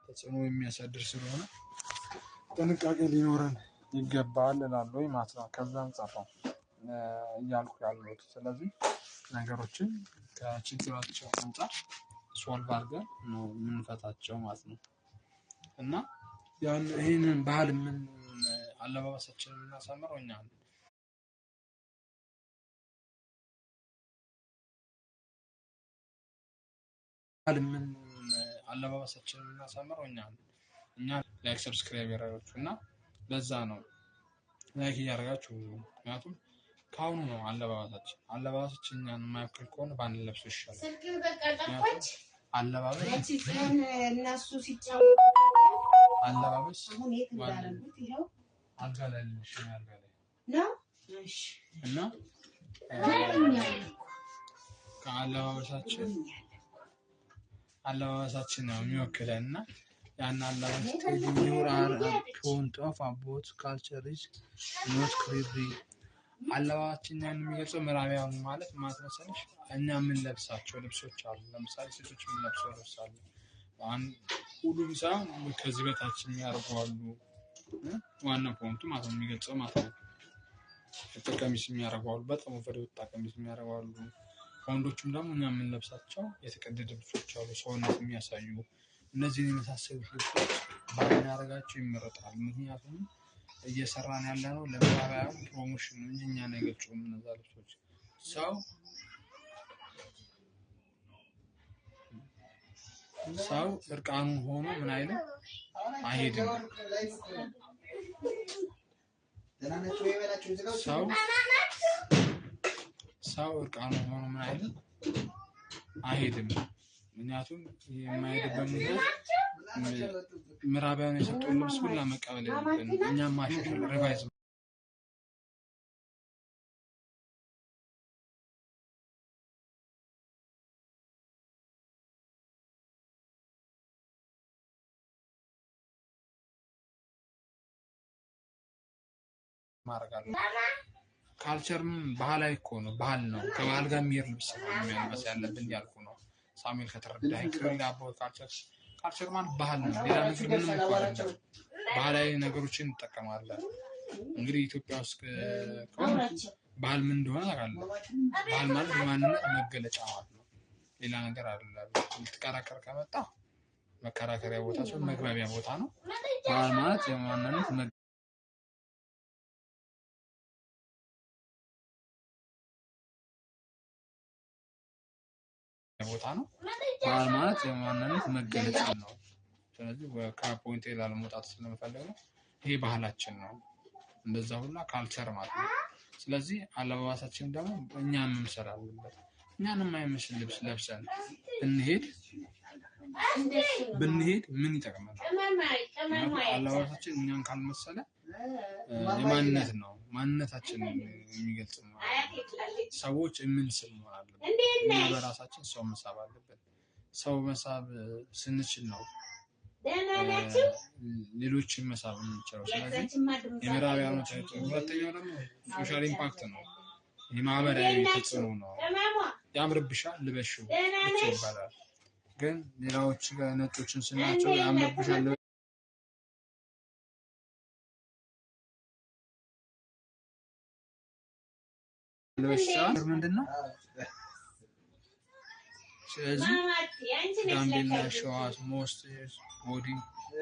ተጽዕኖ የሚያሳድር ስለሆነ ጥንቃቄ ሊኖረን ይገባል እላለሁ ማለት ነው። ከዛ አንፃር ነው እያልኩ ያለሁት። ስለዚህ ነገሮችን ከችግራቸው አንፃር ሶልቭ አድርገን ነው የምንፈታቸው ማለት ነው። እና ያን ይሄንን ባህል ምን አለባበሳችንን የምናሳምረው እኛ ነን። ምን አለባበሳችንን የምናሳምረው እኛ ነን። እኛ ላይክ ሰብስክራይብ ያደረጋችሁ እና ለዛ ነው ላይክ እያደረጋችሁ። ምክንያቱም ካሁኑ ነው አለባበሳችን እኛን የማያክል ከሆነ ባንለብሰው ይሻላል። ስልክን በቃ ጠፋች። አለባበስ እነሱ ሲጫወቱ አለባበስ አሁን የት እንዳደረጉት ይኸው አልጋ ላይ ነው እሺ። እና አለባበሳችን ነው የሚወክለን እና ያን አለባበስ ዩር አር ፖይንት ኦፍ አባውት ካልቸር ኢዝ ኖት ክሬዚ። አለባበሳችን የሚገልጸው ምዕራባውያን ማለት መሰለሽ እኛ የምንለብሳቸው ልብሶች አሉ። ለምሳሌ ሴቶች የምንለብሰው ልብስ አለ። ሁሉም ሰው ከዚህ በታች የሚያደርጉ ዋና ፖይንቱ ማለት ነው የሚገልጸው ማለት ነው። ቀሚስ የሚያደርጉ አሉ። በጣም ወፈር የወጣ ቀሚስ የሚያደርጉ አሉ። ወንዶችም ደግሞ እኛ የምንለብሳቸው የተቀደደ ልብሶች አሉ፣ ሰውነት የሚያሳዩ። እነዚህን የመሳሰሉት ልብሶች ባናደርጋቸው ይመረጣል። ምክንያቱም እየሰራን ያለነው ለምዕራባውያን ፕሮሞሽን እንጂ እኛን አይገልጹም እነዛ ልብሶች። ሰው እርቃኑን ሆኖ ምን አይልም አይሄድም። ሰው እርቃኑን ሆኖ ምን አይልም አይሄድም። ምክንያቱም የማይሄድበት ምክንያት ምዕራባውያን የሰጡን ልብስ ሁላ መቀበል የለብንም። እኛም ማሻሻል ሪቫይዝ ማረጋለሁ። ካልቸርም ባህላዊ እኮ ነው፣ ባህል ነው። ከባህል ጋር የሚሄድ ልብስ ነው መልበስ ያለብን ያልኩ ነው። ሳሙኤል ከተረዳኸኝ ካልቸር ማለት ባህል ነው። ሌላ ነገር ምንም እኮ አይደለም። ባህላዊ ነገሮችን እንጠቀማለን። እንግዲህ ኢትዮጵያ ውስጥ ባህል ምን እንደሆነ ታውቃለህ? ባህል ማለት የማንነት መገለጫ ማለት ነው። ሌላ ነገር አይደለም። ልትከራከር ከመጣ መከራከሪያ ቦታ ሲሆን መግባቢያ ቦታ ነው። ባህል ማለት የማንነት ቦታ ነው። ባህል ማለት የማንነት መገለጫ ነው። ስለዚህ ከፖይንቴ ላለመውጣት ስለምፈልግ ነው። ይሄ ባህላችን ነው። እንደዛ ሁላ ካልቸር ማለት ነው። ስለዚህ አለባበሳችን ደግሞ እኛን መምሰል አለበት። እኛን የማይመስል ልብስ ለብሰን ብንሄድ ምን ይጠቅመናል? አለባበሳችን እኛን ካልመሰለ የማንነት ነው፣ ማንነታችንን የሚገልጽ ነው። ሰዎች የምንስል መሆን አለበት። እኛ በራሳችን ሰው መሳብ አለበት። ሰው መሳብ ስንችል ነው ሌሎችን መሳብ የምንችለው። ስለዚህ የምዕራባውያኖች ሁለተኛው ደግሞ ሶሻል ኢምፓክት ነው፣ የማህበራዊ ተጽዕኖ ነው። ያምርብሻል ልበሽው ብቻ ይባላል። ግን ሌላዎች ነጮችን ስናቸው ያምርብሻል ልበሽው ምንድነው? ስለዚህ ጋምቤላ ሸዋስ ሞስት ቦዲ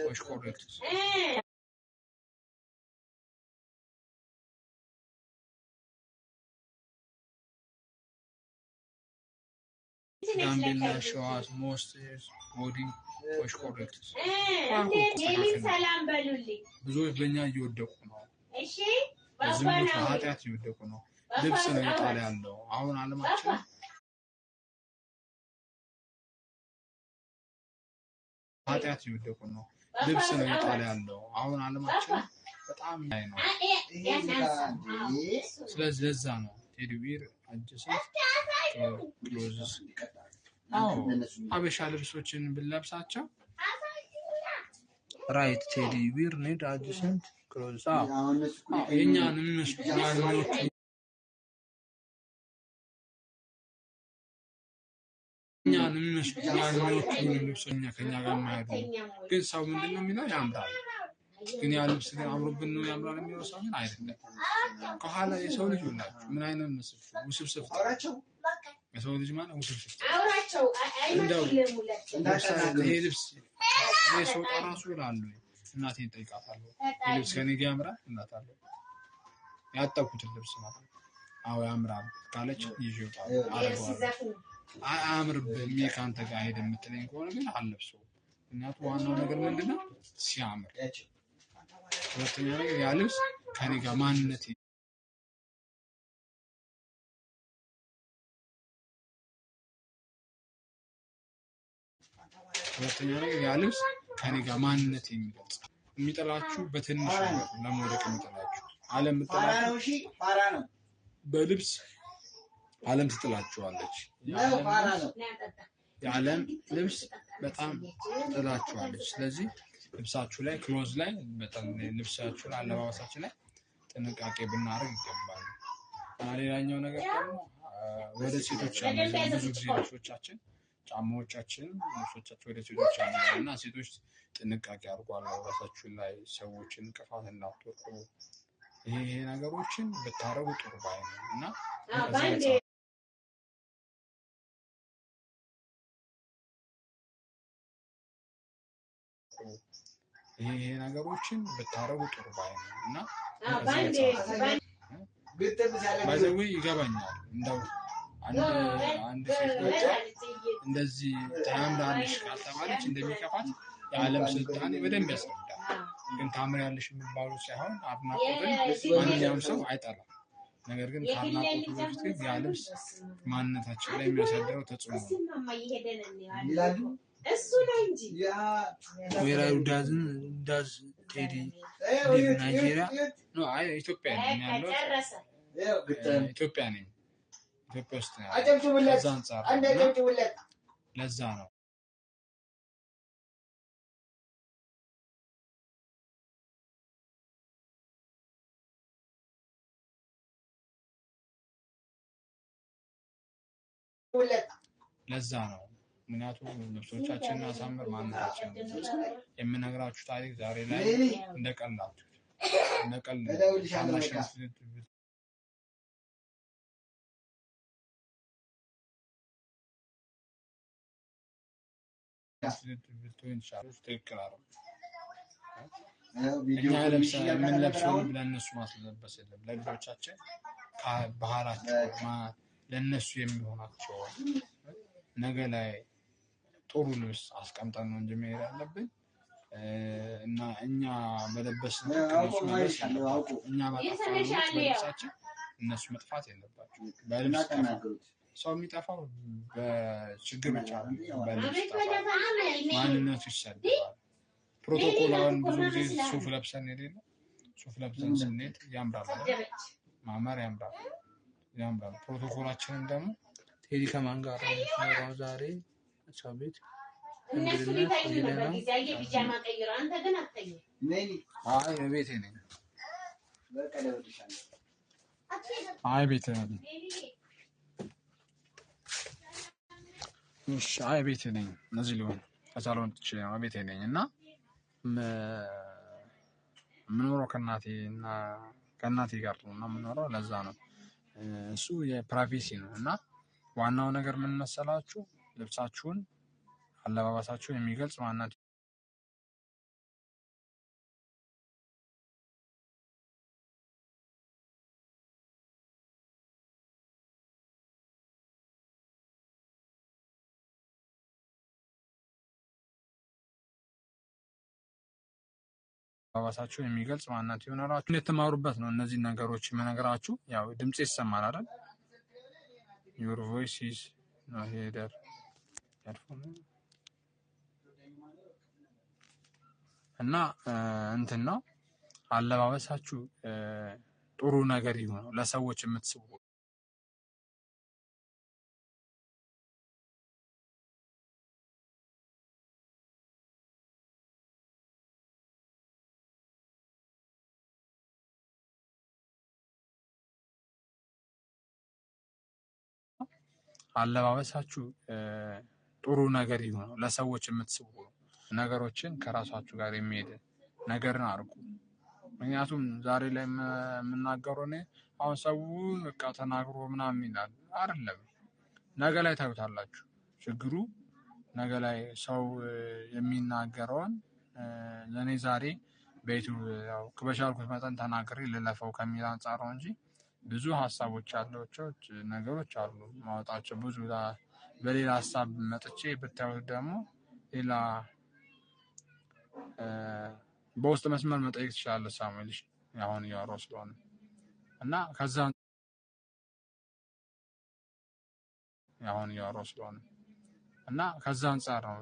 ዋሽ ኮሬክት ጋምቤላ ሸዋስ ሞስት ቦዲ ዋሽ ኮሬክት። ሰላም በሉልኝ። ብዙዎች በእኛ እየወደቁ ነው። እሺ ዝሙት ኃጢአት እየወደቁ ነው። ልብስ ነው የጣለ ያለው አሁን ዓለማችን ኃጢአት እየወደቁ ነው። ልብስ ነው የጣለ ያለው አሁን ዓለማችን በጣም ላይ ነው። ስለዚህ ለዛ ነው ቴዲ ቢር አጀሰት ክሎዝስ አበሻ ልብሶችን ብንለብሳቸው ራይት ቴዲ ቢር ኔድ አጀሰት ክሎዝ የኛን የሚመስሉ እኛን የሚመስሉ እኛን የሚወክሉ ልብሶኛ ከኛ ጋር የማይሄዱ ግን ሰው ምንድን ነው የሚለው ያምራል። ግን ያ ልብስ ግን አምሮብን ነው ያምራል የሚለው ሰው ግን አይደለም። ከኋላ የሰው ልጅ ሁላችሁ ምን አይነት መስል ውስብስብ የሰው ልጅ ማለት ውስብስብ እንደው ይሄ ልብስ ይሄ ሰው ራሱ ይላሉ። እናቴን ጠይቃታለሁ ልብስ ከኔ ጋር ያምራል እናታለሁ ያጣኩት ልብስ ማለት አዎ ያምራል ካለች ይዤው አረጋለሁ። አያምርብህም ካንተ ጋር ሄደ የምትለኝ ከሆነ ግን አልለብሰውም። ምክንያቱም ዋናው ነገር ምንድነው ሲያምር። ሁለተኛ ነገር ያ ልብስ ከኔ ጋር ማንነቴ ሁለተኛ ነገር ያ ልብስ ከኔ ጋር ማንነቴ የሚገልጽ የሚጠላችሁ በትንሽ ነገር ለመውደቅ የሚጠላችሁ ዓለም ትጠላችሁ በልብስ ዓለም ትጥላችኋለች። የዓለም ልብስ በጣም ትጥላችኋለች። ስለዚህ ልብሳችሁ ላይ ክሎዝ ላይ በጣም ልብሳችሁ ላይ አለባበሳችሁ ላይ ጥንቃቄ ብናደርግ ይገባል። ሌላኛው ነገር ደግሞ ወደ ሴቶች ብዙ ጊዜ ልብሶቻችን ጫማዎቻችን ልብሶቻችን ወደ ሴቶች እና ሴቶች ጥንቃቄ አድርጓል ራሳችሁ ላይ ሰዎችን እንቅፋት እንዳትወርቁ ይሄ ነገሮችን ብታረጉ ጥሩ ባይ ነው እና ይሄ ነገሮችን ብታረጉ ጥሩ ባይ ነው እና ባይዘው ይገባኛል። እንደው አንድ ሴት እንደዚህ ታምራለሽ ካልተባለች እንደሚከፋት የዓለም ስልጣኔ በደንብ ያስረዳል። ግን ታምሪያለሽ የሚባለው ሳይሆን አድናቆትን ማንኛውም ሰው አይጠላም። ነገር ግን ከአድናቆቱ በፊት ግን ያ ልብስ ማንነታችን ላይ የሚያሳድረው ተጽዕኖ ነው። Where I does Teddy live Nigeria? No, ኢትዮጵያ ነኝ ያለው ኢትዮጵያ ነኝ። ኢትዮጵያ ውስጥ ነው። ከዛ አንፃር ለዛ ነው ለዛ ነው ምክንያቱም ልብሶቻችንን አሳምር ማንነታችንን የምነግራችሁ ታሪክ ዛሬ ላይ እንደቀላችሁ እኛ የምንለብሰው ለእነሱ ማስለበስ የለም። ለልጆቻችን ባህላቸው ለእነሱ የሚሆናቸው ነገ ላይ ጥሩ ልብስ አስቀምጠን ነው እንጂ መሄድ ያለብን እና እኛ በለበስን እኛ በልብሳችን እነሱ መጥፋት የለባቸው። በልብስ ሰው የሚጠፋው በችግር ብቻ ነው። በልብስ ማንነቱ ይሰደባል። ፕሮቶኮል አሁን ብዙ ጊዜ ሱፍ ለብሰን የሌለ ሱፍ ለብሰን ስንሄድ ያምራል፣ ማማር ያምራል። ፕሮቶኮላችንን ደግሞ ቴዲ ከማን ጋር ነው ዛሬ ሰው ቤት እንግዲህ አይ ቤቴ ነኝ። አይ ቤቴ ነኝ። እሺ አይ ቤቴ ነኝ። እነዚህ ሊሆን ከሳሎን ጥቼ ነው ቤቴ ነኝ እና የምኖረው ከእናቴ ጋር ነው እና የምኖረው ለዛ ነው። እሱ የፕራይቬሲ ነው እና ዋናው ነገር ምን መሰላችሁ? ልብሳችሁን አለባበሳችሁን የሚገልጽ ማንነት አለባበሳችሁን የሚገልጽ ማንነት ይሆናላችሁ። እንድትማሩበት ነው እነዚህ ነገሮች የምነግራችሁ። ያው ድምጽ ይሰማል አይደል? your voice is no header እና እንትን ነው አለባበሳችሁ ጥሩ ነገር ይሁን ለሰዎች የምትስቡ አለባበሳችሁ ጥሩ ነገር ይሁን፣ ለሰዎች የምትስቡ ነገሮችን ከራሳችሁ ጋር የሚሄድ ነገርን አድርጉ። ምክንያቱም ዛሬ ላይ የምናገረው እኔ አሁን ሰው በቃ ተናግሮ ምናምን ይላል አይደለም፣ ነገ ላይ ታዩታላችሁ። ችግሩ ነገ ላይ ሰው የሚናገረውን ለእኔ ዛሬ በዩቱብ ያው በቻልኩት መጠን ተናግሬ ልለፈው ከሚል አንጻር ነው እንጂ ብዙ ሀሳቦች ያሏቸው ነገሮች አሉ ማወጣቸው ብዙ። በሌላ ሀሳብ መጥቼ ብታዩት ደግሞ ሌላ በውስጥ መስመር መጠየቅ ትችላለህ ሳሙኤል። አሁን እያወራሁ ስለሆነ እና ከዛ አንጻር ነው